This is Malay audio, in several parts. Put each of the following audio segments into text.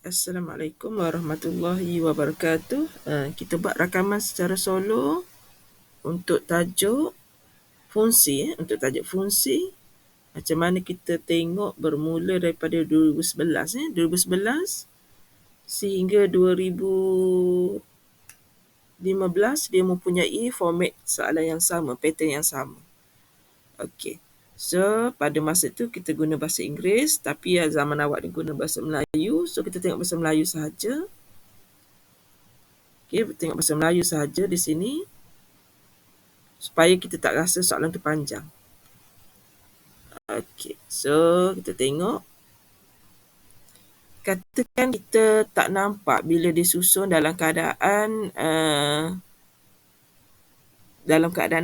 Assalamualaikum warahmatullahi wabarakatuh. Kita buat rakaman secara solo untuk tajuk fungsi. Untuk tajuk fungsi, macam mana kita tengok bermula daripada 2011. 2011 sehingga 2015 dia mempunyai format soalan yang sama, pattern yang sama. Okey. So, pada masa tu kita guna bahasa Inggeris, tapi zaman awak ni guna bahasa Melayu. So, kita tengok bahasa Melayu sahaja. Okey, tengok bahasa Melayu sahaja di sini supaya kita tak rasa soalan tu panjang. Okey, so kita tengok. Katakan kita tak nampak bila disusun dalam keadaan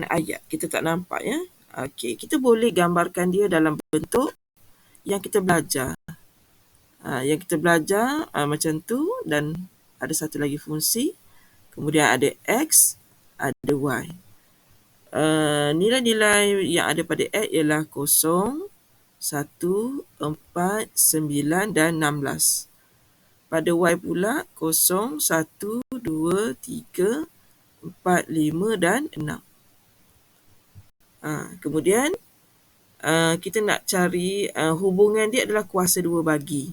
ayat. Kita tak nampak, ya. Okey, kita boleh gambarkan dia dalam bentuk yang kita belajar. Yang kita belajar macam tu, dan ada satu lagi fungsi. Kemudian ada X, ada Y. Nilai-nilai yang ada pada X ialah 0, 1, 4, 9 dan 16. Pada Y pula 0, 1, 2, 3, 4, 5 dan 6. Kemudian kita nak cari hubungan dia adalah kuasa 2 bagi.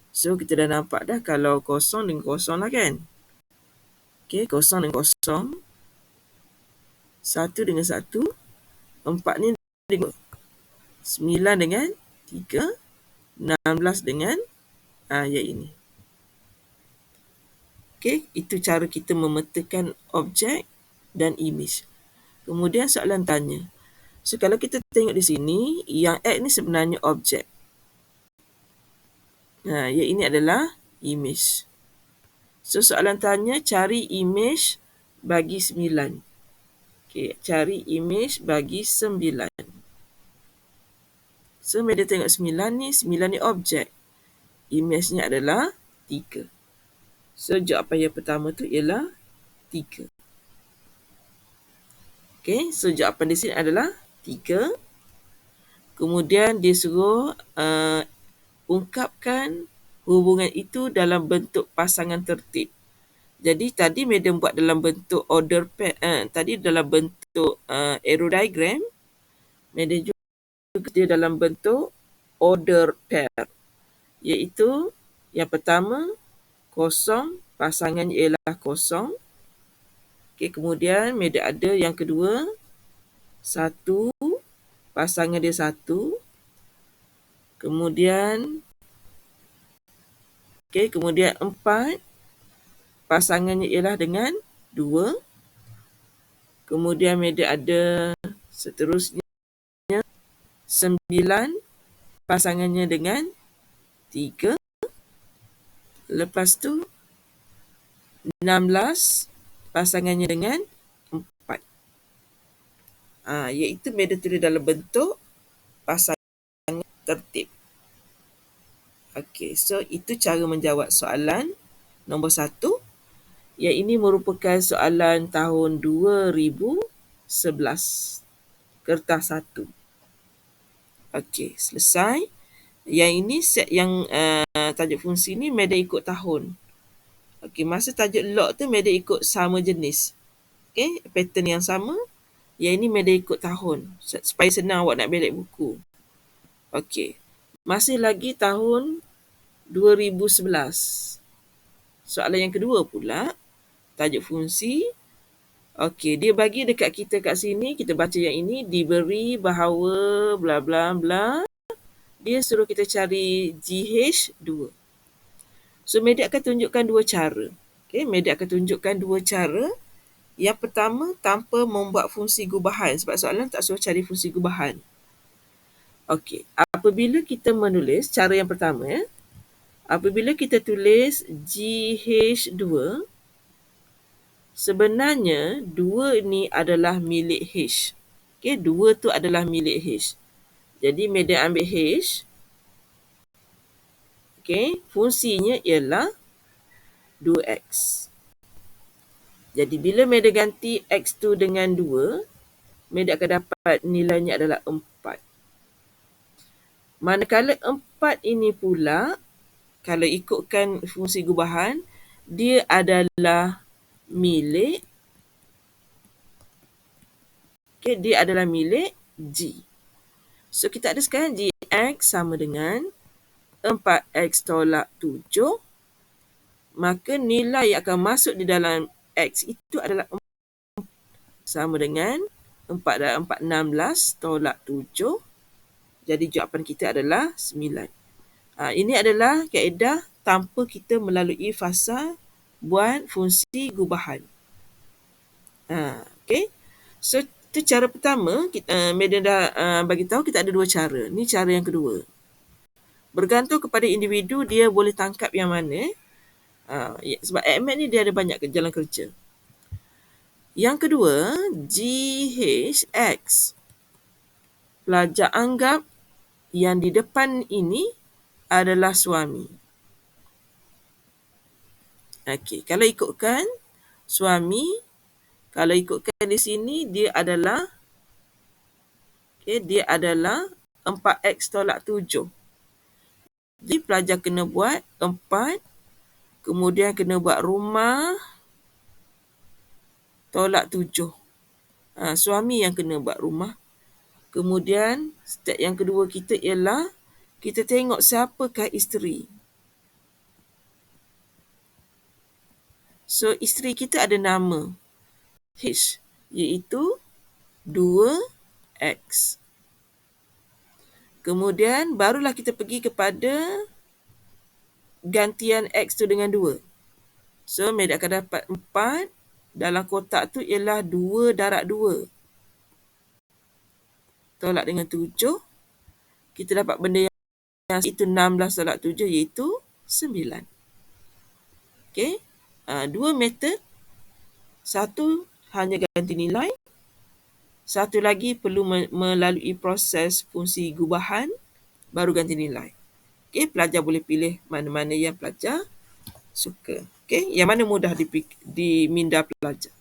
So kita dah nampak dah kalau 0 dengan 0 lah, kan. Okey, 0 dengan 0, 1 dengan 1, 4 ni dengan 9 dengan 3, 16 dengan yang ini. Okey, itu cara kita memetakan objek dan imej. Kemudian soalan tanya. So, kalau kita tengok di sini, yang X ni sebenarnya objek. Yang ini adalah imej. So, soalan tanya, cari imej bagi 9. Okey, cari imej bagi 9. So, bila tengok 9 ni objek. Imejnya adalah 3. So, jawapan yang pertama tu ialah 3. Okey, so jawapan di sini adalah 3. Kemudian dia suruh ungkapkan hubungan itu dalam bentuk pasangan tertib. Jadi tadi Madam buat dalam bentuk order pair, tadi dalam bentuk arrow diagram. Madam juga dia dalam bentuk order pair, iaitu yang pertama 0, pasangannya ialah 0. Okey, kemudian Madam ada yang kedua 1, pasangan dia 1. Kemudian 4, pasangannya ialah dengan 2. Kemudian Madam ada seterusnya 9, pasangannya dengan 3. Lepas tu 16, pasangannya dengan 4. Iaitu Madam tulis dalam bentuk pasangan tertib. Okey, so itu cara menjawab soalan nombor 1. Yang ini merupakan soalan tahun 2011. Kertas 1. Okey, selesai. Yang ini set yang tajuk fungsi ni Madam ikut tahun. Okey, masa tajuk log tu Madam ikut sama jenis. Okey, pattern yang sama. Yang ini Madam ikut tahun supaya senang awak nak belik buku. Okey. Masih lagi tahun 2011. Soalan yang kedua pula, tajuk fungsi. Okey, dia bagi dekat kita kat sini, kita baca yang ini, diberi bahawa bla bla bla. Dia suruh kita cari GH2. So, Madam akan tunjukkan 2 cara. Okey, Madam akan tunjukkan 2 cara. Yang pertama, tanpa membuat fungsi gubahan. Sebab soalan tak suruh cari fungsi gubahan. Okey, apabila kita menulis, cara yang pertama, apabila kita tulis GH2, sebenarnya 2 ni adalah milik H. Okey, 2 tu adalah milik H. Jadi, Madam ambil H. Okey, fungsinya ialah 2X. Jadi, bila Madam ganti X tu dengan 2, Madam akan dapat nilainya adalah 4. Manakala 4 ini pula kalau ikutkan fungsi gubahan, dia adalah milik, dia adalah milik G. So, kita ada sekarang Gx sama dengan 4x tolak 7, maka nilai yang akan masuk di dalam X itu adalah sama dengan 4 dan 4, 16 tolak 7. Jadi jawapan kita adalah 9. Ini adalah kaedah tanpa kita melalui fasa buat fungsi gubahan. Okay. So, itu cara pertama. Medan dah bagi tahu kita ada dua cara. Ni cara yang kedua. Bergantung kepada individu, dia boleh tangkap yang mana. Sebab AMAT ni dia ada banyak jalan kerja. Yang kedua, GHX. Pelajar anggap yang di depan ini adalah suami. Okey, kalau ikutkan suami, kalau ikutkan di sini dia adalah 4x tolak 7. Jadi pelajar kena buat 4, kemudian kena buat rumah tolak 7. Suami yang kena buat rumah. Kemudian step yang kedua kita ialah kita tengok siapakah isteri. So, isteri kita ada nama H, iaitu 2X. Kemudian barulah kita pergi kepada gantian X tu dengan 2. So, Med akan dapat 4. Dalam kotak tu ialah 2 darab 2. Tolak dengan 7. Kita dapat benda yang itu 16 tolak 7 iaitu 9. Okay. Dua metod. Satu hanya ganti nilai. Satu lagi perlu melalui proses fungsi gubahan baru ganti nilai. Okay, pelajar boleh pilih mana-mana yang pelajar suka. Okay, yang mana mudah di minda pelajar.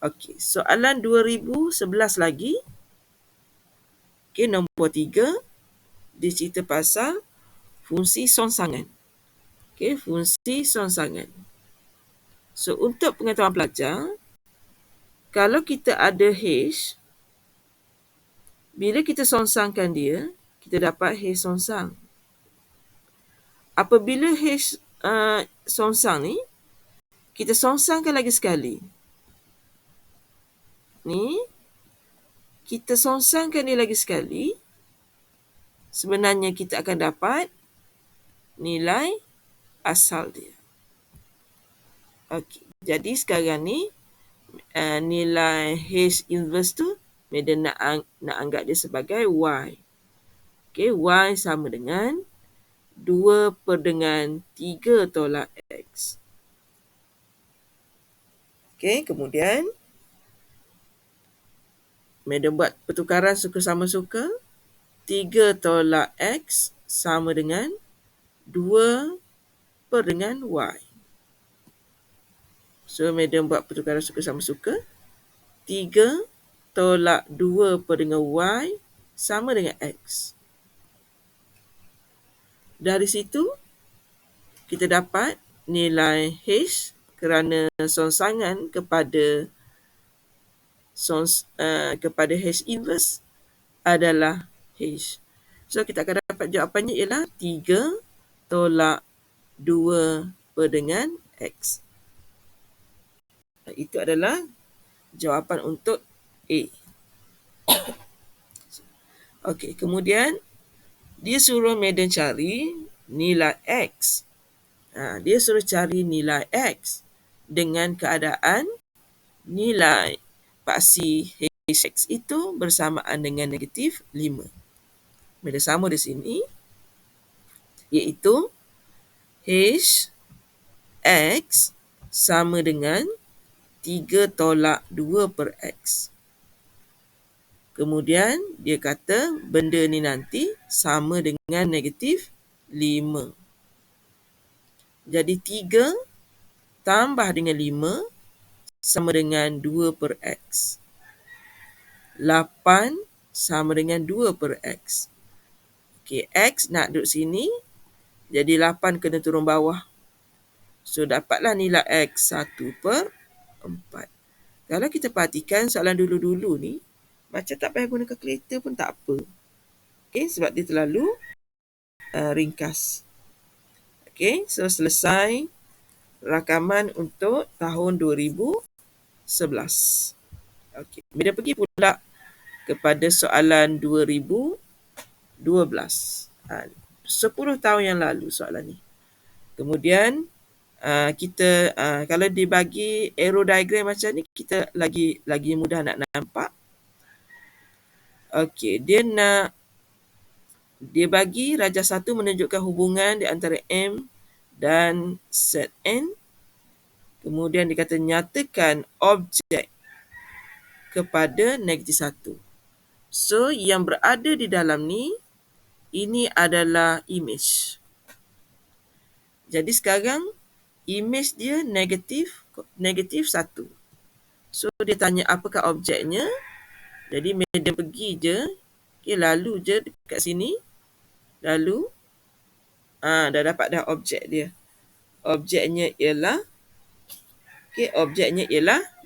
Okay, soalan 2011 lagi. Okay, nombor 3. Dia cerita pasal fungsi songsangan. Okay, fungsi songsangan. So, untuk pengetahuan pelajar, kalau kita ada H, bila kita songsangkan dia, kita dapat H songsang. Apabila H songsang ni, kita songsangkan lagi sekali. Ni, kita songsangkan dia lagi sekali, sebenarnya kita akan dapat nilai asal dia. Okey, jadi sekarang ni, nilai H inverse tu, Medan nak anggap dia sebagai Y. Okay, Y sama dengan 2 per dengan 3 tolak X. Okay, kemudian Medan buat pertukaran suka sama suka. 3 tolak X sama dengan 2 per dengan Y. So, Medan buat pertukaran suka sama suka. 3 tolak 2 per dengan Y sama dengan X. Dari situ, kita dapat nilai H kerana songsangan kepada H inverse adalah H. So, kita akan dapat jawapannya ialah 3 tolak 2 per dengan X. Itu adalah jawapan untuk A. Okey, kemudian dia suruh Medan cari nilai X. Dia suruh cari nilai X dengan keadaan nilai paksi Hx itu bersamaan dengan negatif 5. Medan sama di sini, iaitu Hx sama dengan 3 tolak 2 per X. Kemudian dia kata benda ni nanti sama dengan negatif 5. Jadi 3 tambah dengan 5 sama dengan 2 per X. 8 sama dengan 2 per X. Okey, X nak duduk sini. Jadi 8 kena turun bawah. So, dapatlah nilai X 1/4. Kalau kita perhatikan soalan dulu-dulu ni, macam tak payah guna kalkulator pun tak apa. Okay, sebab dia terlalu ringkas. Okay, so selesai rakaman untuk tahun 2011. Okay, bila pergi pula kepada soalan 2012. 10 tahun yang lalu soalan ni. Kemudian kita kalau dibagi arrow diagram macam ni, kita lagi mudah nak nampak. Okey, dia bagi rajah 1 menunjukkan hubungan di antara M dan set N. Kemudian dia kata nyatakan objek kepada negatif 1. So, yang berada di dalam ni, ini adalah image. Jadi sekarang image dia negatif 1. So, dia tanya apakah objeknya. Jadi, medium pergi je. Okay, lalu je dekat sini. Lalu, dah dapat dah objek dia. Objeknya ialah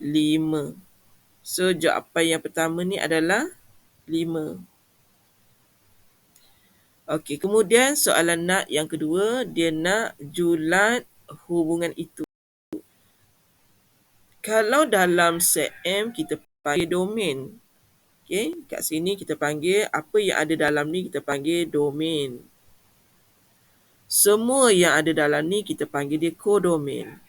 5. So, jawapan yang pertama ni adalah 5. Okey, kemudian soalan yang kedua, dia nak julat hubungan itu. Kalau dalam set M, kita panggil domain. Okey, kat sini kita panggil apa yang ada dalam ni, kita panggil domain. Semua yang ada dalam ni, kita panggil dia kodomain.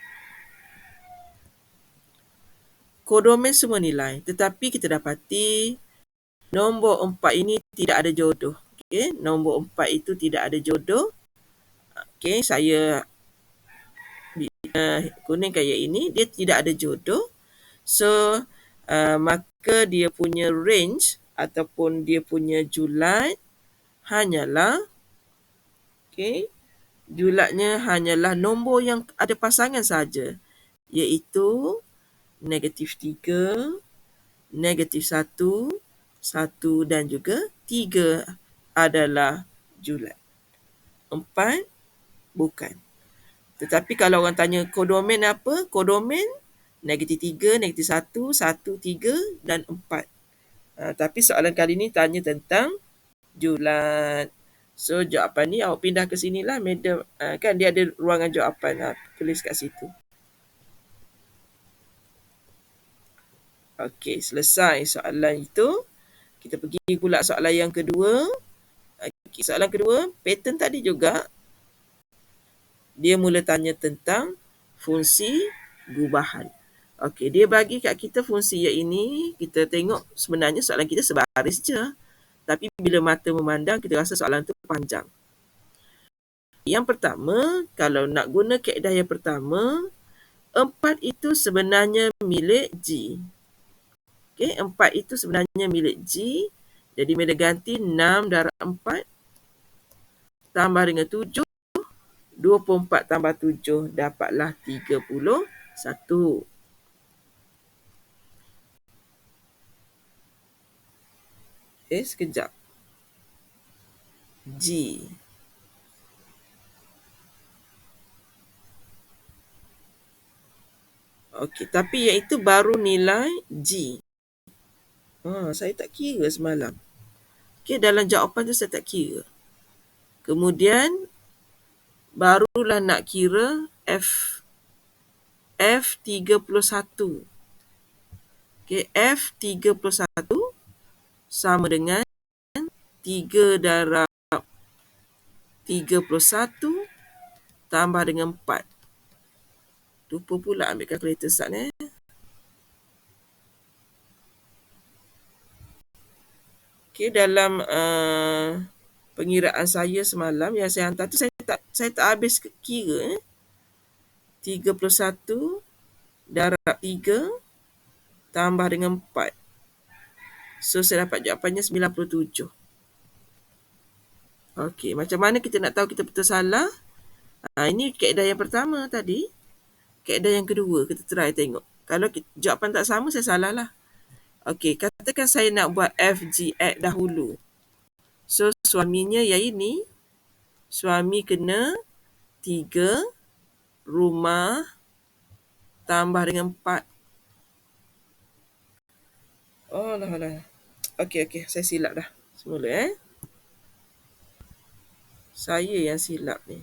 Kodomain semua nilai. Tetapi kita dapati nombor 4 ini tidak ada jodoh. Okay, nombor 4 itu tidak ada jodoh. Okay, saya kuningkan yang ini, dia tidak ada jodoh. So, maka dia punya range ataupun dia punya julat hanyalah, julatnya hanyalah nombor yang ada pasangan saja, iaitu negatif 3, negatif 1, 1 dan juga 3 adalah julat. 4 bukan. Tetapi kalau orang tanya kodomain apa? Kodomain negatif 3, negatif 1, 1, 3 dan 4. Tapi soalan kali ni tanya tentang julat. So, jawapan ni awak pindah ke sini lah. Kan dia ada ruangan jawapan. Tulis kat situ. Okey, selesai soalan itu. Kita pergi pula soalan yang kedua. Okay, soalan kedua, pattern tadi juga. Dia mula tanya tentang fungsi gubahan. Okey, dia bagi kat kita fungsi yang ini. Kita tengok sebenarnya soalan kita sebaris je. Tapi bila mata memandang, kita rasa soalan tu panjang. Yang pertama, kalau nak guna kaedah yang pertama, 4 itu sebenarnya milik G. Okey, 4 itu sebenarnya milik G. Jadi, bila ganti 6 darab 4 tambah dengan 7. 24 tambah 7 dapatlah 31. Sekejap. G. Okey, tapi yang itu baru nilai G. Saya tak kira semalam. Okey, dalam jawapan tu saya tak kira. Kemudian barulah nak kira F31. Okey, F31 sama dengan 3 darab 31 tambah dengan 4. Lupa pula ambil kalkulator Ustaz ni. Okey, dalam pengiraan saya semalam yang saya hantar tu, saya tak habis kira. 31 darab 3 tambah dengan 4. So, saya dapat jawapannya 97. Okey, macam mana kita nak tahu kita betul salah? Ini kaedah yang pertama tadi. Kaedah yang kedua, kita try tengok. Kalau jawapan tak sama, saya salah lah. Okey, katakan saya nak buat FGX dahulu. So, suaminya yang ini Suami kena 3, rumah tambah dengan 4. Oh lah. Okey, saya silap dah. Semula Saya yang silap ni.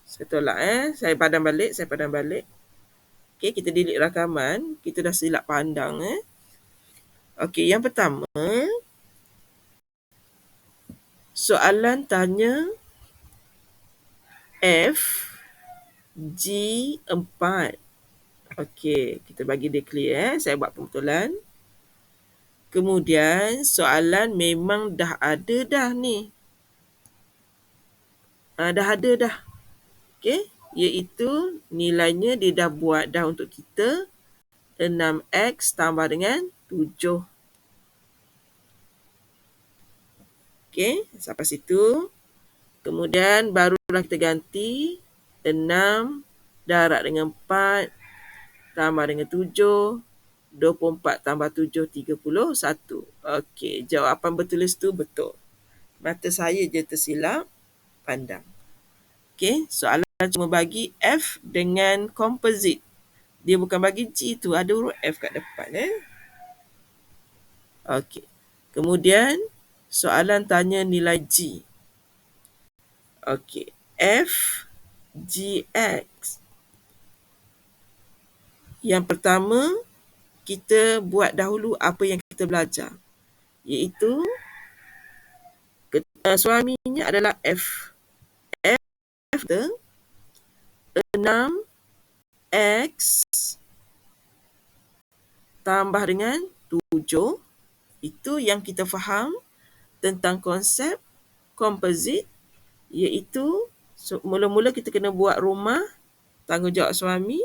Saya tolak Saya padam balik. Okey, kita delete rakaman. Kita dah silap pandang Okey, yang pertama, soalan tanya F G4. Okey, kita bagi dia clear Saya buat pembetulan. Kemudian soalan memang dah ada dah ni. Dah ada dah. Okey, iaitu nilainya dia dah buat dah untuk kita. 6x tambah dengan 7. Okey, sampai situ. Kemudian barulah kita ganti 6 darab dengan 4 tambah dengan 7. 24 tambah 7, 31. Okey, jawapan bertulis tu betul. Mata saya je tersilap pandang. Okey, soalan cuma bagi F dengan composite. Dia bukan bagi G tu, ada huruf F kat depan Okey. Kemudian soalan tanya nilai G. Okey, F G X. Yang pertama, kita buat dahulu apa yang kita belajar, iaitu suaminya adalah F. F tu 6x tambah dengan 7. Itu yang kita faham tentang konsep komposit, iaitu mula-mula kita kena buat rumah, tanggungjawab suami.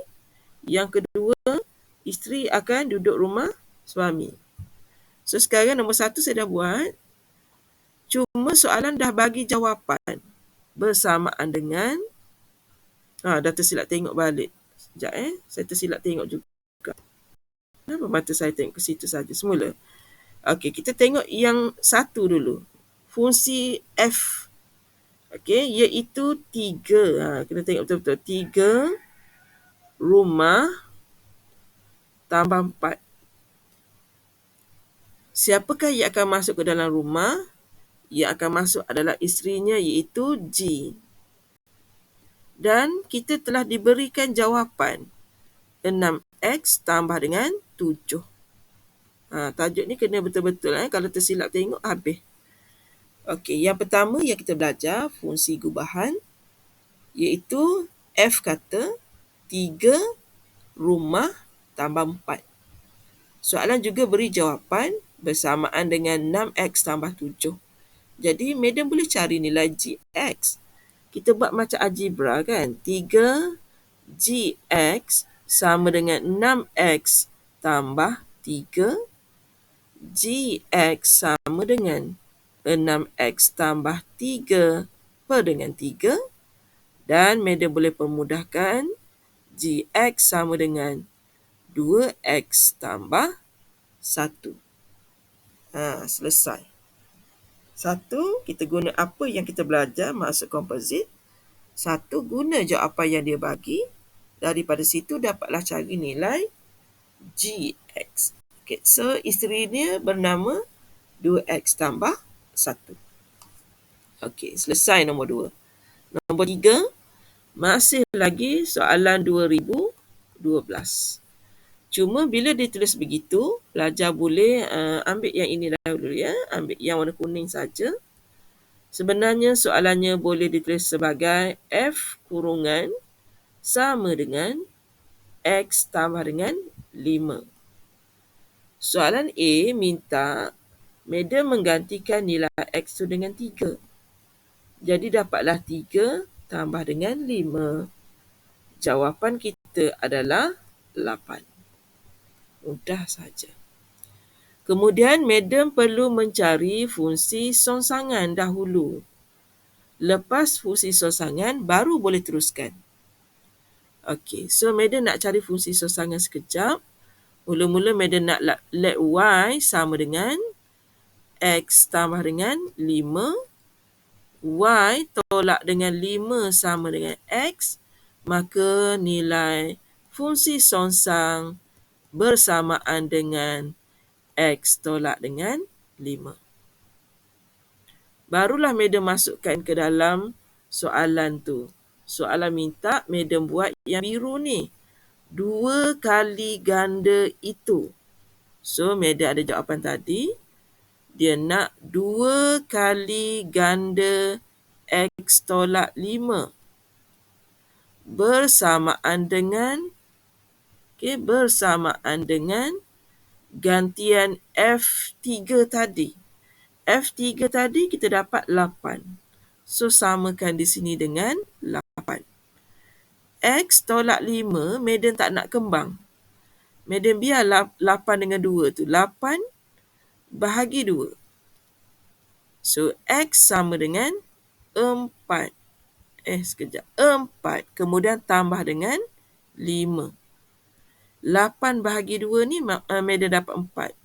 Yang kedua, isteri akan duduk rumah suami. So sekarang nombor 1 saya dah buat. Cuma soalan dah bagi jawapan bersamaan dengan dah tersilap tengok balik. Sekejap saya tersilap tengok juga. Kenapa mata saya tengok ke situ saja semula? Okey, kita tengok yang satu dulu. Fungsi F. Okey, iaitu 3. Kita tengok betul-betul. 3 rumah tambah 4. Siapakah yang akan masuk ke dalam rumah? Yang akan masuk adalah isterinya, iaitu G. Dan kita telah diberikan jawapan 6x tambah dengan 7. Tajuk ni kena betul-betul kalau tersilap tengok habis. Okey, yang pertama yang kita belajar fungsi gubahan, iaitu F kata 3 rumah tambah 4. Soalan juga beri jawapan bersamaan dengan 6x tambah 7. Jadi, madam boleh cari nilai GX. Kita buat macam algebra kan. 3 GX sama dengan 6x tambah 3. GX sama dengan 6x tambah 3 per dengan 3. Dan madam boleh permudahkan. GX sama dengan 2x tambah 1. Selesai. 1, kita guna apa yang kita belajar masuk komposit. 1, guna jawapan yang dia bagi. Daripada situ dapatlah cari nilai GX. Okay, so isteri dia bernama 2x tambah 1. Okey, selesai nombor 2. Nombor 3, masih lagi soalan 2012. Cuma bila ditulis begitu, pelajar boleh ambil yang ini dahulu ambil yang warna kuning saja. Sebenarnya soalannya boleh ditulis sebagai F kurungan sama dengan X tambah dengan 5. Soalan A minta madam menggantikan nilai X tu dengan 3. Jadi dapatlah 3 tambah dengan 5. Jawapan kita adalah 8. Mudah saja. Kemudian, madam perlu mencari fungsi songsangan dahulu. Lepas fungsi songsangan, baru boleh teruskan. Okey, so madam nak cari fungsi songsangan sekejap. Mula-mula madam nak let Y sama dengan X tambah dengan 5. Y tolak dengan 5 sama dengan X, maka nilai fungsi songsang bersamaan dengan X tolak dengan 5. Barulah madam masukkan ke dalam soalan tu. Soalan minta madam buat yang biru ni. 2 kali ganda itu. So, madam ada jawapan tadi. Dia nak 2 kali ganda X tolak 5 bersamaan dengan gantian F3 tadi. F3 tadi kita dapat 8. So, samakan di sini dengan 8. X tolak 5, madam tak nak kembang. Madam biar 8 dengan 2 tu. 8 bahagi 2. So, X sama dengan 4. 4. Kemudian tambah dengan 5. 8 bahagi 2 ni madam dapat 4.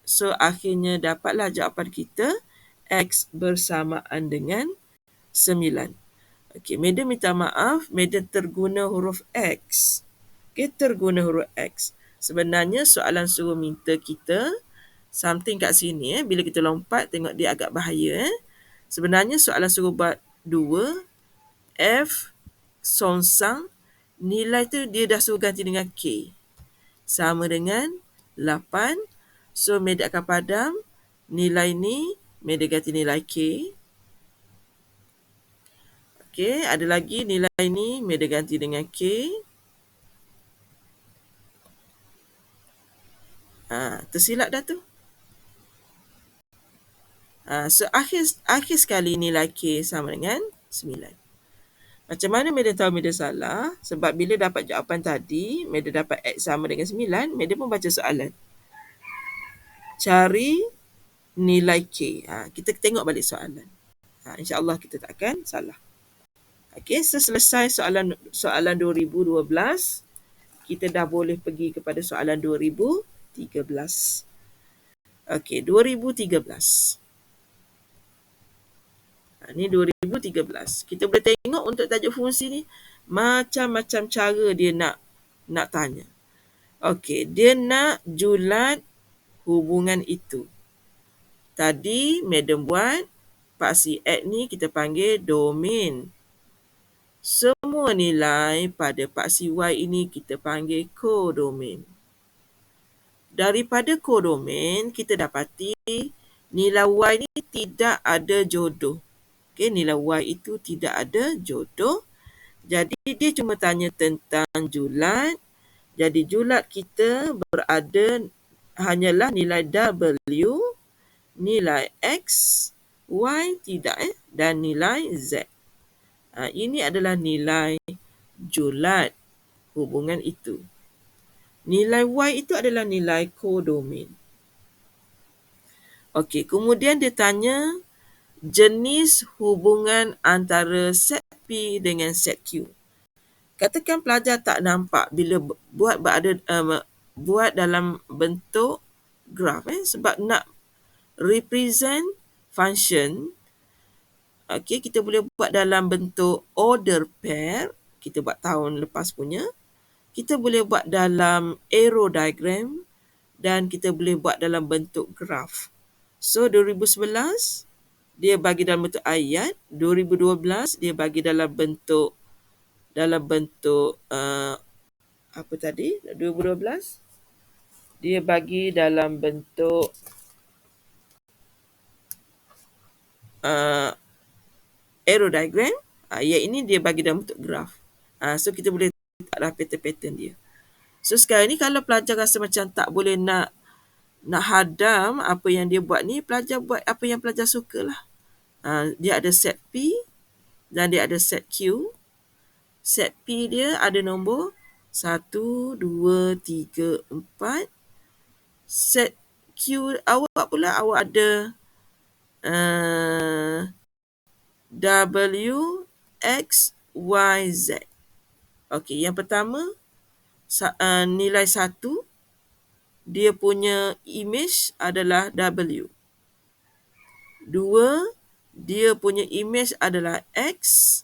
So, akhirnya dapatlah jawapan kita X bersamaan dengan 9. Okey, madam minta maaf, madam terguna huruf X. Okey, terguna huruf X. Sebenarnya soalan suruh minta kita something kat sini. Bila kita lompat, tengok dia agak bahaya. Sebenarnya soalan suruh buat 2, F, songsang, nilai tu dia dah suruh ganti dengan K. Sama dengan 8. So, madam akan padam. Nilai ni, madam ganti nilai K. Okey, ada lagi nilai ni, madam ganti dengan K. Tersilap dah tu. So, akhir sekali nilai K sama dengan 9. Macam mana madam tahu madam salah? Sebab bila dapat jawapan tadi, madam dapat X sama dengan 9, madam pun baca soalan. Cari nilai K. Kita tengok balik soalan. InsyaAllah kita tak akan salah. Okey, selesai soalan 2012. Kita dah boleh pergi kepada soalan 2013. Okey, 2013. Ni 2013. Kita boleh tengok untuk tajuk fungsi ni, macam-macam cara dia nak tanya. Okey, dia nak julat hubungan itu. Tadi, madam buat paksi X ni kita panggil domain. Semua nilai pada paksi Y ini kita panggil kodomain. Daripada kodomain, kita dapati nilai Y ni tidak ada jodoh. Okay, nilai Y itu tidak ada jodoh. Jadi, dia cuma tanya tentang julat. Jadi, julat kita berada hanyalah nilai W, nilai X, Y tidak dan nilai Z. Ini adalah nilai julat hubungan itu. Nilai Y itu adalah nilai kodomain. Okey, kemudian dia tanya jenis hubungan antara set P dengan set Q. Katakan pelajar tak nampak bila buat dalam bentuk graf sebab nak represent function. Okey, kita boleh buat dalam bentuk order pair. Kita buat tahun lepas punya. Kita boleh buat dalam arrow diagram dan kita boleh buat dalam bentuk graf. So, 2011 dia bagi dalam bentuk ayat, 2012 dia bagi dalam bentuk apa tadi? 2012 dia bagi dalam bentuk arrow diagram. Ayat ini dia bagi dalam bentuk graf. So kita boleh letaklah pattern-pattern dia. So sekarang ni kalau pelajar rasa macam tak boleh nak hadam apa yang dia buat ni, pelajar buat apa yang pelajar sukalah. Dia ada set P dan dia ada set Q. Set P dia ada nombor 1, 2, 3, 4. Set Q awak pula awak ada W, X, Y, Z. Okey, yang pertama nilai 1, dia punya image adalah W. 2, dia punya image adalah X,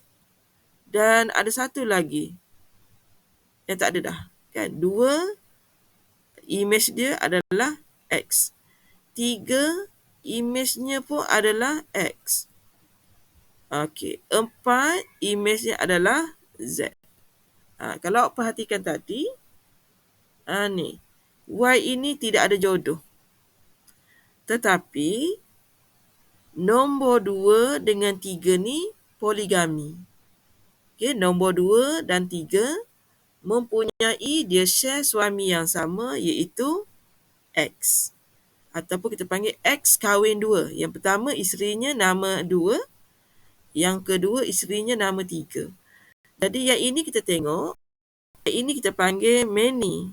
dan ada satu lagi yang tak ada dah. Kan? 2, image dia adalah X. 3, image-nya pun adalah X. Okey. 4, image-nya adalah Z. Kalau awak perhatikan tadi, ni. Y ini tidak ada jodoh. Tetapi, nombor 2 dengan 3 ni poligami. Okey, nombor 2 dan 3 mempunyai, dia share suami yang sama, iaitu X. Ataupun kita panggil X kahwin 2. Yang pertama isterinya nama 2, yang kedua isterinya nama 3. Jadi yang ini kita tengok, yang ini kita panggil many.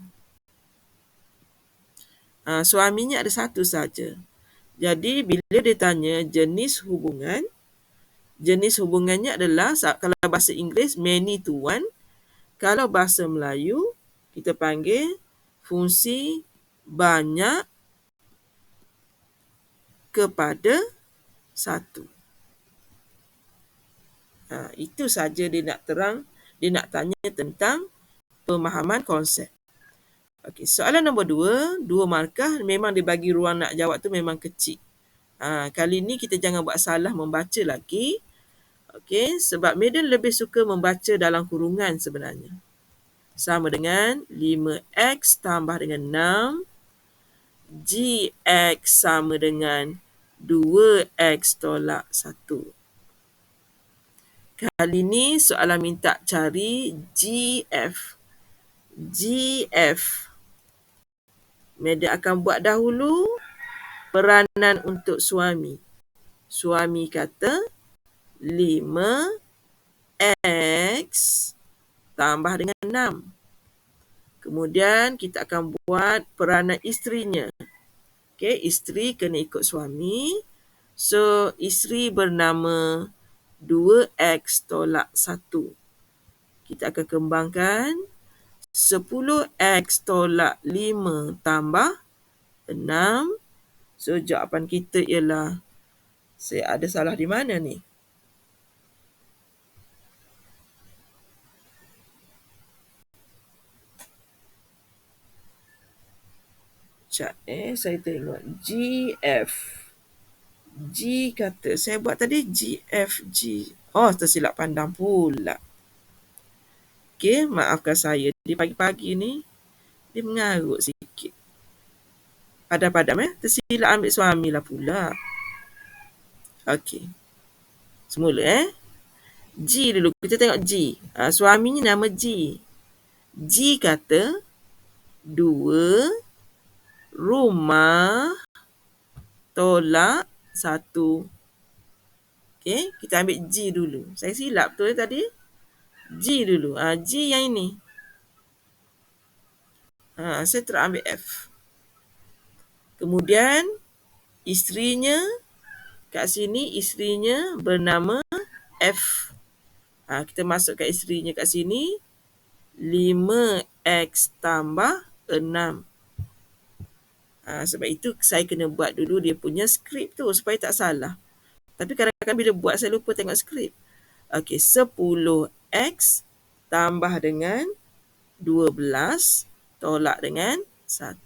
Suaminya ada satu saja. Jadi bila dia tanya jenis hubungan, jenis hubungannya adalah, kalau bahasa Inggeris many to one, kalau bahasa Melayu kita panggil fungsi banyak kepada satu. Itu saja dia nak dia nak tanya tentang pemahaman konsep. Okey, soalan nombor 2, 2 markah, memang dia bagi ruang nak jawab tu memang kecil. Kali ni kita jangan buat salah membaca lagi. Okey, sebab Maiden lebih suka membaca dalam kurungan sebenarnya. Sama dengan 5x tambah dengan 6, gx sama dengan 2x tolak 1. Kali ni soalan minta cari GF. GF. Maiden akan buat dahulu peranan untuk suami. Suami kata 5x tambah dengan 6. Kemudian kita akan buat peranan isterinya. Okey, isteri kena ikut suami. So, isteri bernama 2x tolak 1. Kita akan kembangkan 10x tolak 5 tambah 6. So, jawapan kita ialah, saya ada salah di mana ni? Saya tengok GF. G kata, saya buat tadi GFG. Oh, tersilap pandang pula. Okey, maafkan saya. Di pagi-pagi ni, dia mengarut sikit. Padam-padam tersilap ambil suami lah pula. Okey. Semula G dulu. Kita tengok G. Suaminya nama G. G kata 2 rumah tolak 1. Okey, kita ambil G dulu. Saya silap betul tadi. G dulu. G yang ini. Saya terambil F. Kemudian isterinya kat sini, isterinya bernama F. Kita masukkan isterinya kat sini. 5x tambah 6. Sebab itu saya kena buat dulu dia punya skrip tu supaya tak salah. Tapi kadang-kadang bila buat saya lupa tengok skrip. Okey, 10x tambah dengan 12 tolak dengan 1.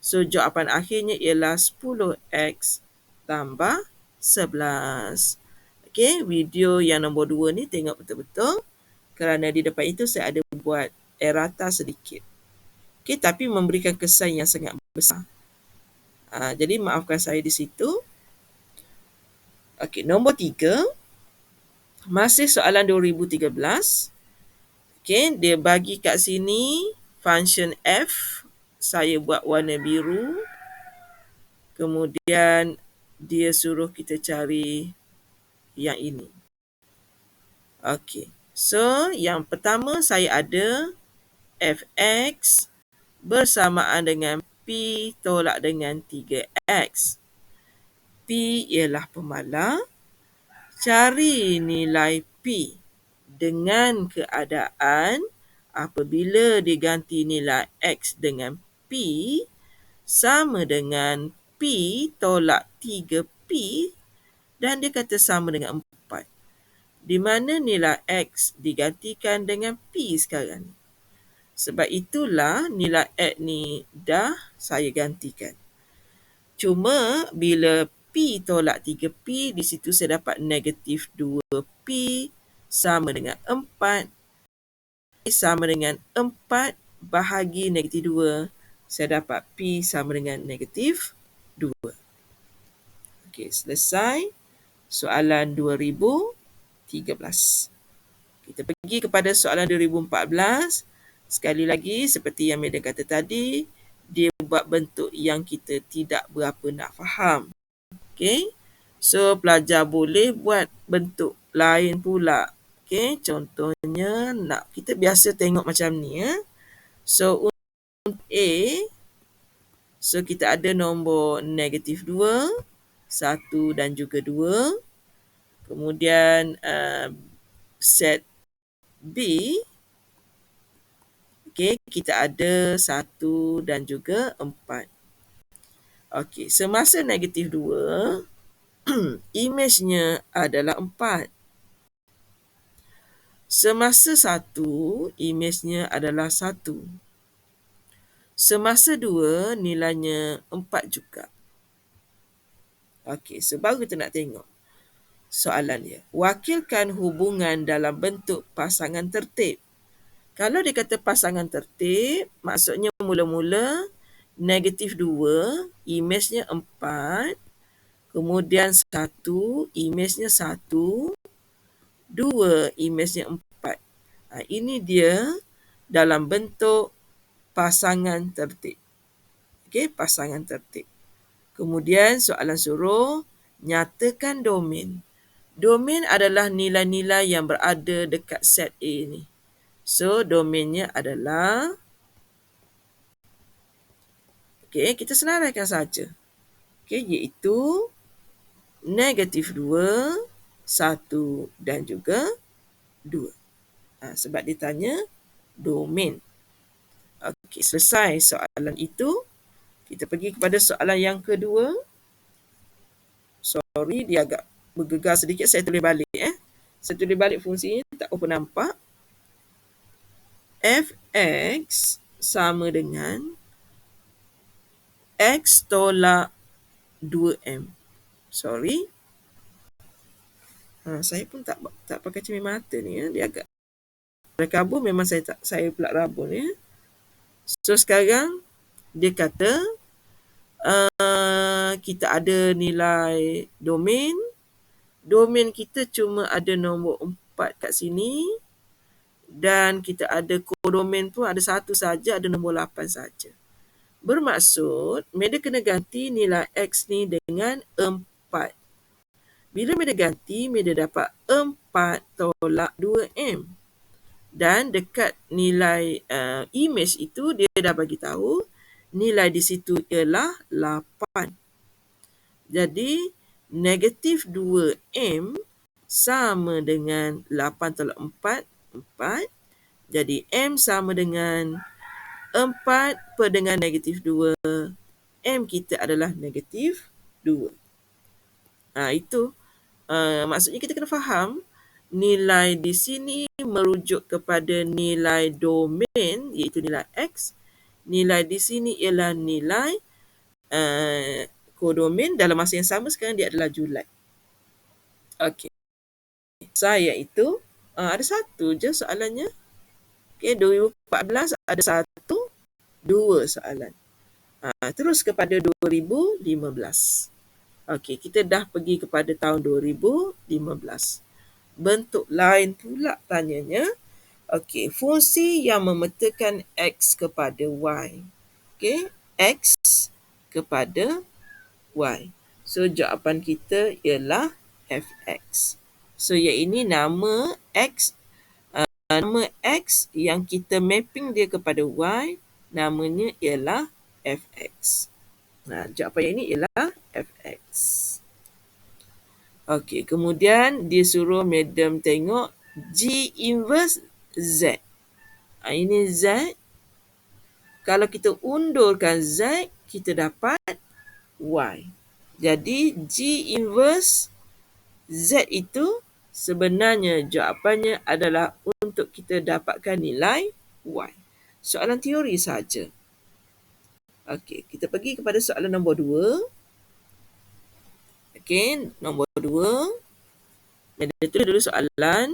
So, jawapan akhirnya ialah 10x tambah 11. Okey, video yang nombor 2 ni tengok betul-betul. Kerana di depan itu saya ada buat errata sedikit. Okey, tapi memberikan kesan yang sangat besar. Jadi maafkan saya di situ. Okey, nombor 3. Masih soalan 2013. Okey, dia bagi kat sini function f. Saya buat warna biru. Kemudian dia suruh kita cari yang ini. Okey. So, yang pertama saya ada fx bersamaan dengan P tolak dengan 3x. P ialah pemalar. Cari nilai P dengan keadaan apabila diganti nilai X dengan P sama dengan P tolak 3P dan dia kata sama dengan 4. Di mana nilai X digantikan dengan P sekarang. Sebab itulah nilai X ni dah saya gantikan. Cuma bila P tolak 3P, di situ saya dapat negatif 2P sama dengan 4. Sama dengan 4 bahagi negatif 2. Saya dapat P sama dengan negatif 2. Okey, selesai soalan 2013. Kita pergi kepada soalan 2014. Sekali lagi, seperti yang Madam kata tadi, dia buat bentuk yang kita tidak berapa nak faham. Okay? So, pelajar boleh buat bentuk lain pula. Okay? Contohnya, kita biasa tengok macam ni. So, untuk A, so kita ada nombor negatif 2, 1 dan juga 2. Kemudian, set B, okay, kita ada 1 dan juga 4. Okey, semasa negatif 2, imejnya adalah 4. Semasa 1, imejnya adalah 1. Semasa 2, nilainya 4 juga. Okey, so baru kita nak tengok soalan dia. Wakilkan hubungan dalam bentuk pasangan tertib. Kalau dia kata pasangan tertib, maksudnya mula-mula negatif 2, imejnya 4. Kemudian 1, imejnya 1. 2, imejnya 4. Ini dia dalam bentuk pasangan tertib. Okey, pasangan tertib. Kemudian soalan suruh nyatakan domain. Domain adalah nilai-nilai yang berada dekat set A ni. So, domainnya adalah, okay, kita senaraikan saja. Okay, iaitu negatif 2, 1 dan juga 2. Sebab dia tanya domain. Okay, selesai soalan itu. Kita pergi kepada soalan yang kedua. Sorry, dia agak bergegar sedikit. Saya tulis balik. Saya tulis balik fungsinya. Tak apa nampak. Fx sama dengan X tolak 2M. Sorry. Saya pun tak pakai cermin mata ni. Dia agak kabur, memang saya pula rabun. So, sekarang dia kata kita ada nilai domain. Domain kita cuma ada nombor 4 kat sini. Dan kita ada kodomain pun ada 1 saja, ada nombor 8 saja. Bermaksud, Madam kena ganti nilai X ni dengan 4. Bila Madam ganti, Madam dapat 4 tolak 2M. Dan dekat nilai image itu, dia dah bagi tahu nilai di situ ialah 8. Jadi, negatif 2M sama dengan 8 tolak 4, 4. Jadi, M sama dengan 4 per dengan negatif 2. M kita adalah negatif 2. Itu. Maksudnya kita kena faham nilai di sini merujuk kepada nilai domain, iaitu nilai X. Nilai di sini ialah nilai kodomain. Dalam masa yang sama sekarang dia adalah Julai. Okey. Saya itu ada satu je soalannya. Okey, 2014 ada 2 soalan. Terus kepada 2015. Okey, kita dah pergi kepada tahun 2015. Bentuk lain pula tanyanya. Okey, fungsi yang memetakan X kepada Y. Okey, X kepada Y. So, jawapan kita ialah Fx. So, yang ini nama X. Nama X yang kita mapping dia kepada Y, namanya ialah Fx. Jawapan yang ini ialah Fx. Okey, kemudian dia suruh Madam tengok G inverse Z. Ini Z. Kalau kita undurkan Z, kita dapat Y. Jadi, G inverse Z itu sebenarnya jawapannya adalah untuk kita dapatkan nilai Y. Soalan teori saja. Okey, kita pergi kepada soalan nombor 2. Okey, nombor 2. Kita tulis dulu soalan.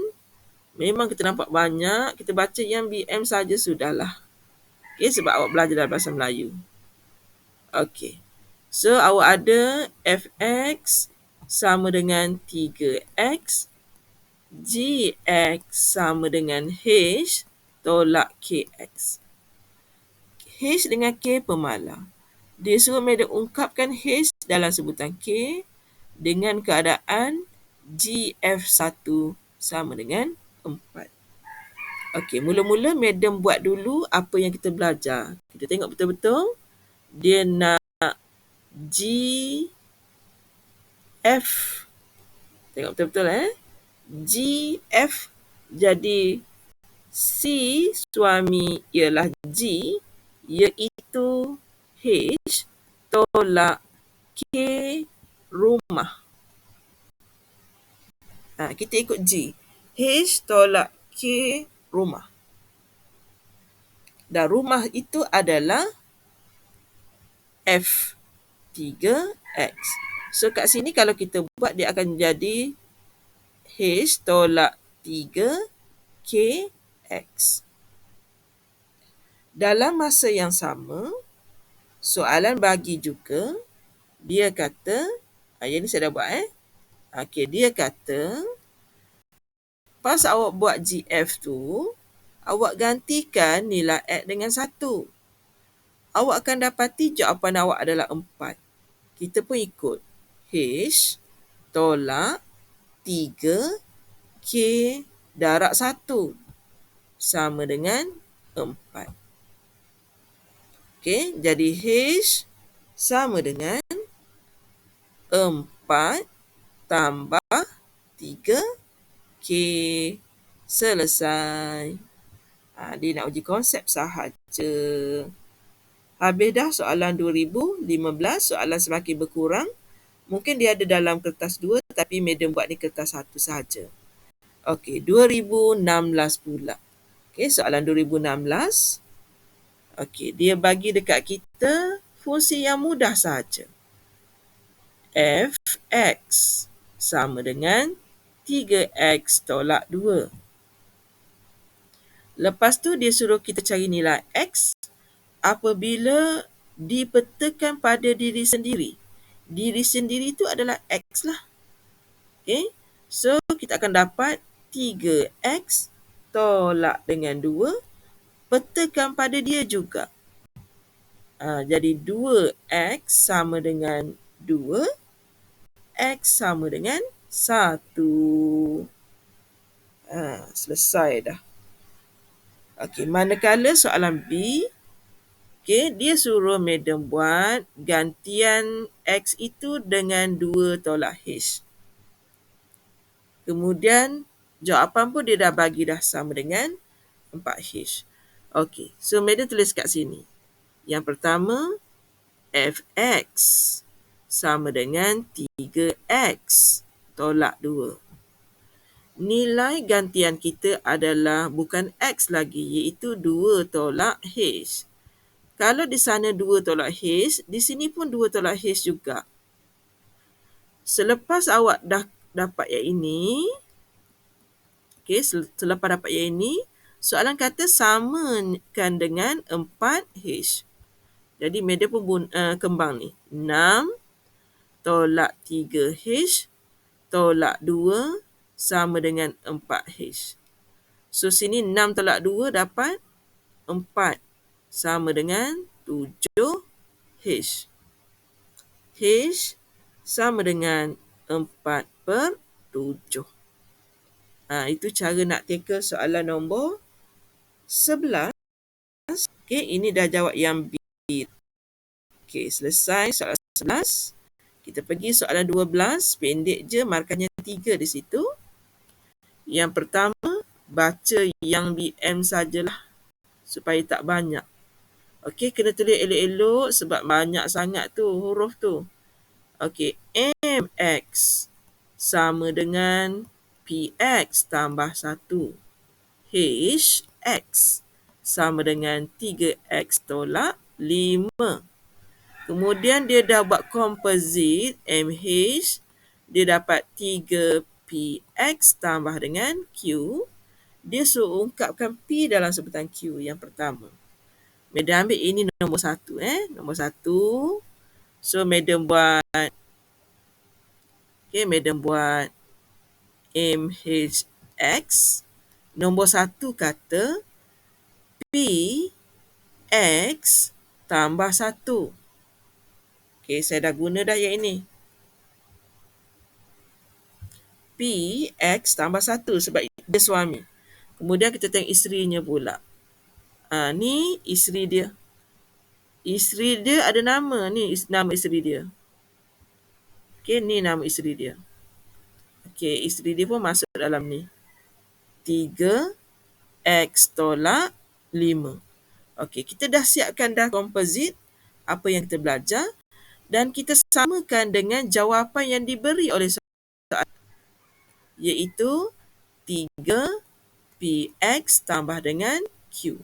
Memang kita nampak banyak, kita baca yang BM saja sudahlah. Okey, sebab awak belajar dalam bahasa Melayu. Okey. So, awak ada fx sama dengan 3x, gx sama dengan h tolak kx. H dengan K pemalar. Dia suruh Madam ungkapkan H dalam sebutan K dengan keadaan GF1 sama dengan 4. Okey, mula-mula Madam buat dulu apa yang kita belajar. Kita tengok betul-betul. Dia nak GF. Tengok betul-betul GF jadi C suami ialah G, iaitu H tolak K rumah. Kita ikut G. H tolak K rumah. Dan rumah itu adalah F3X. So kat sini kalau kita buat, dia akan jadi H tolak 3KX. Dalam masa yang sama, soalan bagi juga, dia kata, yang ni saya dah buat Okey, dia kata, pas awak buat GF tu, awak gantikan nilai X dengan 1. Awak akan dapati jawapan awak adalah 4. Kita pun ikut. H tolak 3K darab 1 sama dengan 4. Okey, jadi H sama dengan 4 tambah 3K. Selesai. Dia nak uji konsep sahaja. Habis dah soalan 2015, soalan semakin berkurang. Mungkin dia ada dalam kertas 2, tapi Madam buat ni kertas 1 sahaja. Okey, 2016 pula. Okey, soalan 2016. Okey, dia bagi dekat kita fungsi yang mudah sahaja. Fx sama dengan 3x tolak 2. Lepas tu dia suruh kita cari nilai x apabila dipetakan pada diri sendiri. Diri sendiri itu adalah x lah. Okay. So, kita akan dapat 3x tolak dengan 2. Petakan pada dia juga. Jadi 2x sama dengan 2. X sama dengan 1. Selesai dah. Okey, manakala soalan B, dia suruh Madam buat gantian X itu dengan 2 tolak H. Kemudian jawapan pun dia dah bagi dah sama dengan 4H. Okey, so Madam tulis kat sini. Yang pertama, Fx sama dengan 3x tolak 2. Nilai gantian kita adalah bukan x lagi, iaitu 2 tolak h. Kalau di sana 2 tolak h, di sini pun 2 tolak h juga. Selepas awak dah dapat yang ini, selepas dapat yang ini, soalan kata samakan dengan 4h. Jadi, Madam pun kembang ni. 6 tolak 3h tolak 2 sama dengan 4h. So, sini 6 tolak 2 dapat 4 sama dengan 7h. H sama dengan 4/7. Itu cara nak tackle soalan nombor 11. Ini dah jawab yang B. Selesai soalan 11. Kita pergi soalan 12. Pendek je, markahnya 3 di situ. Yang pertama, baca yang BM sajalah supaya tak banyak. Okey, kena tulis elok-elok sebab banyak sangat tu huruf tu. Okey, MX sama dengan PX tambah 1. HX sama dengan 3X tolak 5. Kemudian dia dah buat composite MH, dia dapat 3PX tambah dengan Q. Dia suruh ungkapkan P dalam sebutan Q yang pertama. Madam ambil ini nombor 1. Nombor 1. So, Madam buat MHX. Nombor 1 kata PX tambah 1. Okay, saya dah guna dah yang ini. PX tambah 1 sebab dia suami. Kemudian kita tengok isterinya pula. Ni isteri dia. Isteri dia ada nama. Ni nama isteri dia. Okay, ni nama isteri dia. Okay, isteri dia pun masuk dalam ni. 3X tolak 5. Okay, kita dah siapkan dah composite apa yang kita belajar dan kita samakan dengan jawapan yang diberi oleh soalan, iaitu 3PX tambah dengan Q.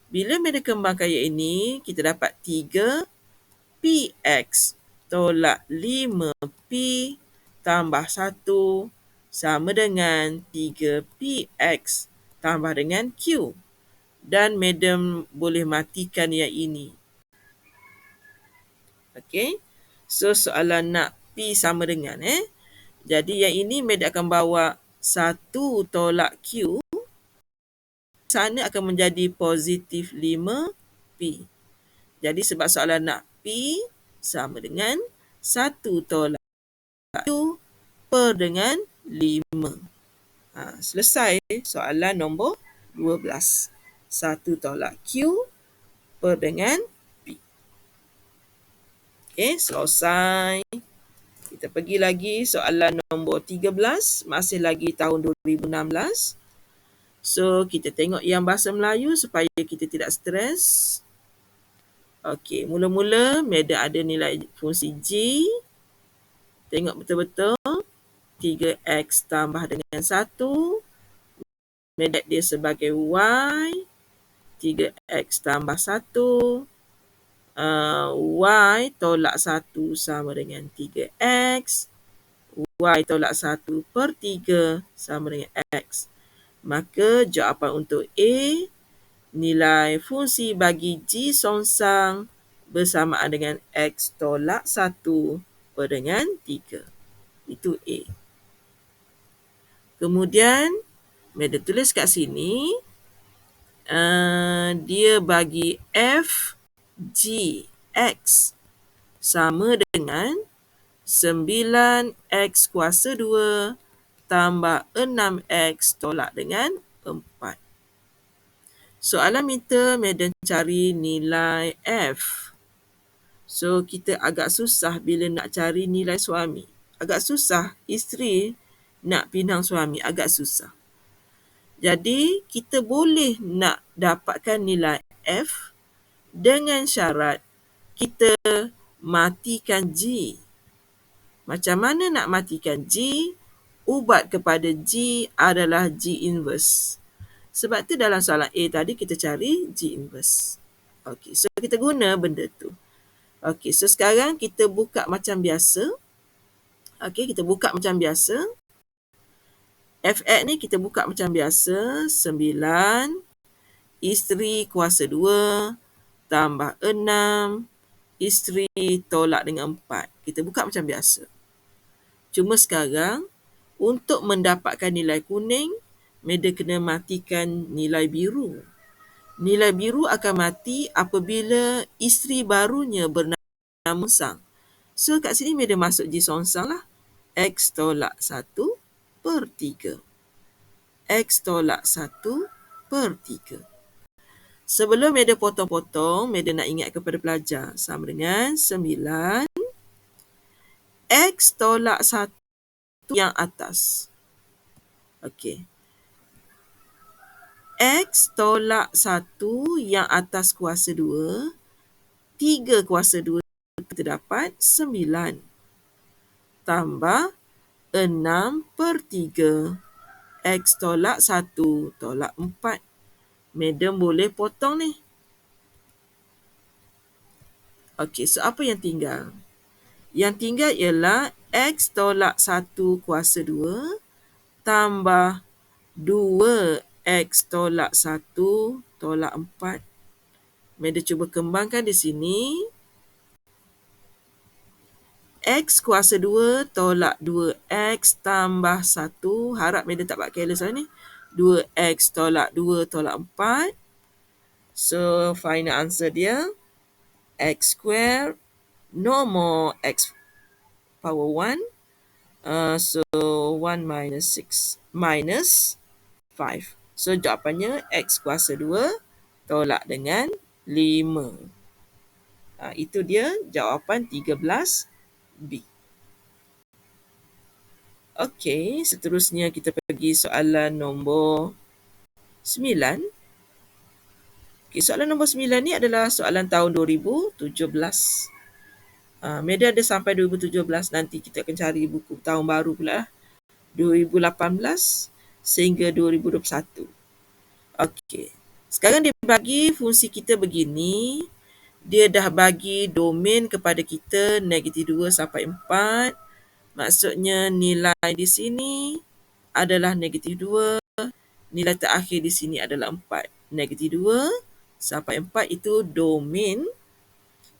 Bila kita kembangkan yang ini, kita dapat 3PX tolak 5P tambah 1 sama dengan 3PX tambah dengan Q. Dan Madam boleh matikan yang ini. Okey. So, soalan nak P sama dengan. Jadi, yang ini Madam akan bawa 1 tolak Q. Sana akan menjadi positif 5P. Jadi, sebab soalan nak P sama dengan 1 tolak Q per dengan 5. Selesai soalan nombor 12. 1 tolak Q per dengan P. Okey, selesai. Kita pergi lagi soalan nombor 13. Masih lagi tahun 2016. So, kita tengok yang bahasa Melayu supaya kita tidak stres. Okey, mula-mula Madam ada nilai fungsi G. Tengok betul-betul. 3X tambah dengan 1. Madam dia sebagai Y. 3X tambah 1. Y tolak 1 sama dengan 3X. Y tolak 1 per 3 sama dengan X. Maka jawapan untuk A, nilai fungsi bagi G songsang bersamaan dengan X tolak 1 per dengan 3. Itu A. Kemudian, Madam tulis kat sini, dia bagi F, G, X sama dengan 9X kuasa 2 tambah 6X tolak dengan 4. Soalan minta Madam cari nilai F. So, kita agak susah bila nak cari nilai suami. Agak susah. Isteri nak pinang suami. Agak susah. Jadi, kita boleh nak dapatkan nilai F dengan syarat kita matikan G. Macam mana nak matikan G? Ubat kepada G adalah G inverse. Sebab tu dalam soalan A tadi kita cari G inverse. Okey, so kita guna benda tu. Okey, so sekarang kita buka macam biasa. Okey, kita buka macam biasa. Fx ni kita buka macam biasa. 9 isteri kuasa 2 tambah 6 isteri tolak dengan 4. Kita buka macam biasa. Cuma sekarang, untuk mendapatkan nilai kuning, Madam kena matikan nilai biru. Nilai biru akan mati apabila isteri barunya bernama Sang. So, kat sini Madam masuk G songsang lah. X tolak 1 per 3. X tolak 1 per 3. Sebelum Madam potong-potong, Madam nak ingat kepada pelajar. Sama dengan 9 X tolak 1 yang atas. Okey. X tolak 1 yang atas kuasa 2. 3 kuasa 2 kita dapat 9. Tambah 6/3. X tolak 1 tolak 4. Madam boleh potong ni. Okey, so apa yang tinggal? Yang tinggal ialah X tolak 1 kuasa 2 tambah 2X tolak 1 tolak 4. Madam cuba kembangkan di sini. X kuasa 2 tolak 2X tambah 1. Harap Madam tak buat careless lah ni. 2X tolak 2 tolak 4. So, final answer dia X square, no more X power 1. So, 1 minus 6 minus 5. So, jawapannya X kuasa 2 tolak dengan 5. Itu dia jawapan 13B. Okey, seterusnya kita pergi soalan nombor 9. Okay, soalan nombor 9 ni adalah soalan tahun 2017. Media ada sampai 2017. Nanti kita akan cari buku tahun baru pula. 2018 sehingga 2021. Okey. Sekarang dia bagi fungsi kita begini. Dia dah bagi domain kepada kita -2 sampai 4. Maksudnya nilai di sini adalah -2. Nilai terakhir di sini adalah 4. -2 sampai 4 itu domain.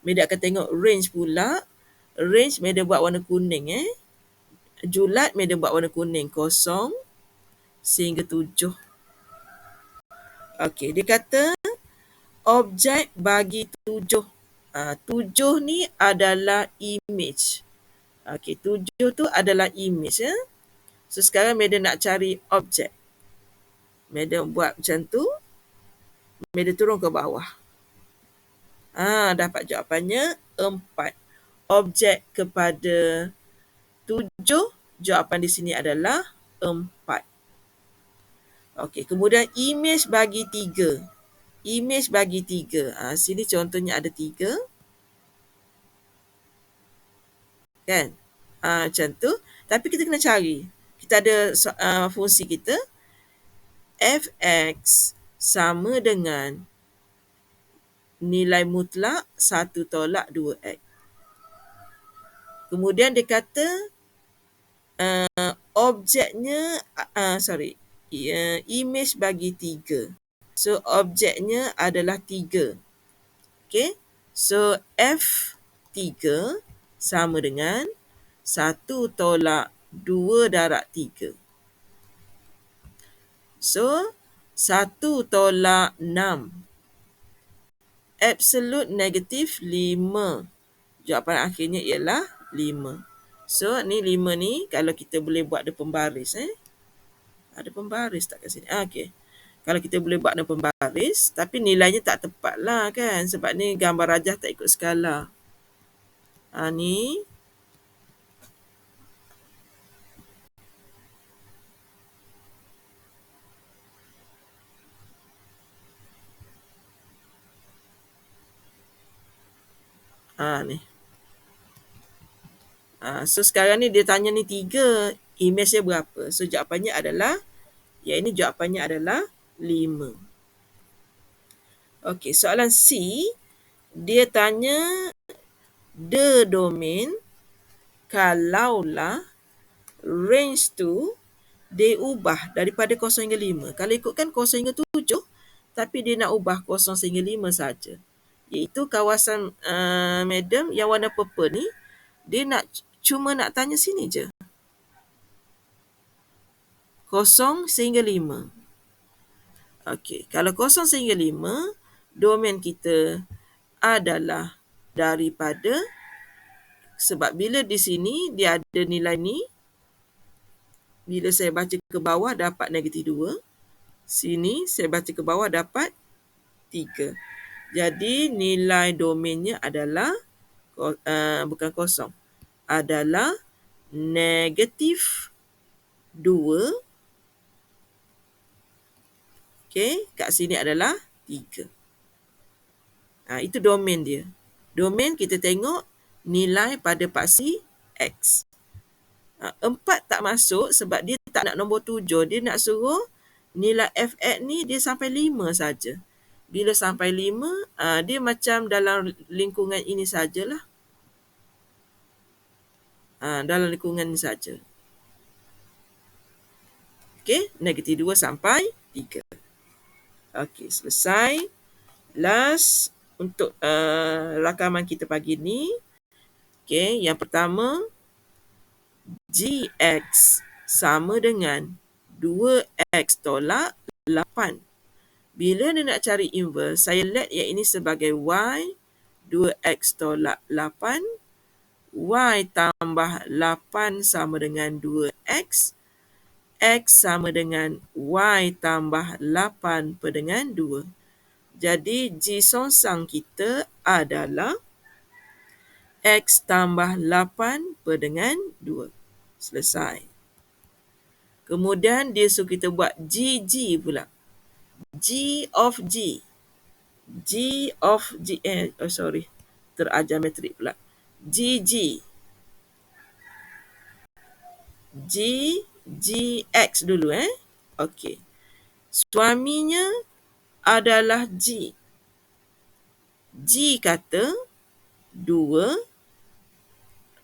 Media akan tengok range pula. Range Media buat warna kuning. Julat Media buat warna kuning. 0 sehingga 7. Okey, dia kata objek bagi 7. 7 ni adalah image. Okey, 7 tu adalah image. So, sekarang Media nak cari objek. Media buat macam tu. Media turun ke bawah. Dapat jawapannya 4. Objek kepada 7, jawapan di sini adalah 4. Okey, kemudian image bagi 3. Image bagi 3. Sini contohnya ada 3. Kan? Macam tu. Tapi kita kena cari. Kita ada fungsi kita. Fx sama dengan nilai mutlak 1 tolak 2x. Kemudian dia kata objeknya, image bagi 3. So, objeknya adalah 3. Okay. So, F3 sama dengan 1 tolak 2 darab 3. So, 1 tolak 6. Absolute negatif 5. Jawapan akhirnya ialah 5. So, ni 5 ni kalau kita boleh buat dia pembaris. Ada pembaris tak kat sini? Okey. Kalau kita boleh buat dia pembaris, tapi nilainya tak tepat lah kan. Sebab ni gambar rajah tak ikut skala. Ni. Ni. So, sekarang ni dia tanya ni 3. Image dia berapa? So, jawapannya adalah, ini jawapannya adalah 5. Okey, soalan C. Dia tanya the domain kalaulah range tu dia ubah daripada 0 hingga 5. Kalau ikutkan 0 hingga 7, tapi dia nak ubah 0 sehingga 5 saja. Iaitu kawasan Madam yang warna purple ni, dia cuma nak tanya sini je. 0 sehingga 5. Okey, kalau 0 sehingga 5, domain kita adalah daripada, sebab bila di sini dia ada nilai ni, bila saya baca ke bawah dapat -2. Sini saya baca ke bawah dapat 3. Jadi nilai domainnya adalah bukan 0. Adalah -2. Okey, kat sini adalah 3. Itu domain dia. Domain kita tengok nilai pada paksi X. 4 tak masuk sebab dia tak nak nombor 7. Dia nak suruh nilai fx ni dia sampai 5 saja. Bila sampai 5, dia macam dalam lingkungan ini sajalah. Dalam lingkungan ini saja. Okey, negatif 2 sampai 3. Okey, selesai. Last untuk rakaman kita pagi ni. Okey, yang pertama, Gx sama dengan 2x tolak 8. Bila dia nak cari inverse, saya let yang ini sebagai y, 2x tolak 8, y tambah 8 sama dengan 2x, x sama dengan y tambah 8 per dengan 2. Jadi, G songsang kita adalah x tambah 8 per dengan 2. Selesai. Kemudian, dia suruh kita buat GG pula. G of G. G of G. Terajar metrik pula. GG. GX dulu. Okey. Suaminya adalah G. G kata 2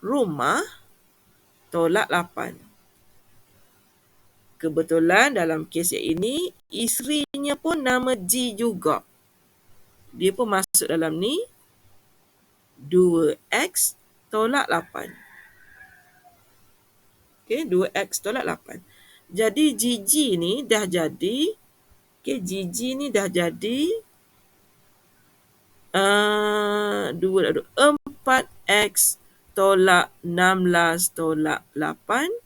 rumah tolak 8. Kebetulan dalam kes yang ini, isterinya pun nama G juga. Dia pun masuk dalam ni. 2x tolak 8. Okay, 2x tolak 8. Jadi GG ni dah jadi. Okay, GG ni dah jadi 4x tolak 16 tolak 8.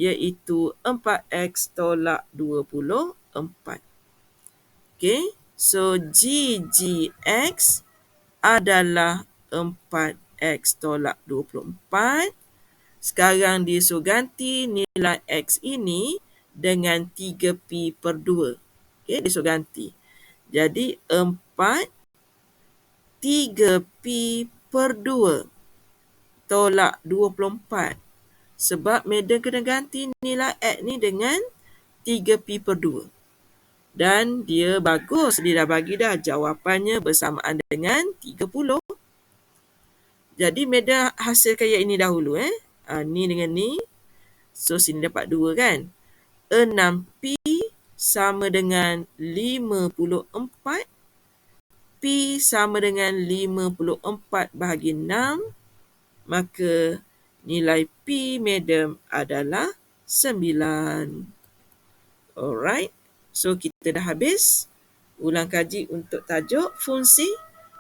Iaitu 4x tolak 24. Okay, so GGX adalah 4x tolak 24. Sekarang dia suruh ganti nilai x ini dengan 3p per 2. Okay, dia suruh ganti. Jadi 4 3p per 2 tolak 24. Sebab Madam kena ganti nilai X ni dengan 3p per 2. Dan dia bagus. Dia dah bagi dah jawapannya bersamaan dengan 30. Jadi Madam hasilkan yang ini dahulu. Ni dengan ni. So sini dapat 2 kan. 6p sama dengan 54. P sama dengan 54 bahagi 6. Maka nilai P Madam adalah 9. Alright. So kita dah habis ulang kaji untuk tajuk fungsi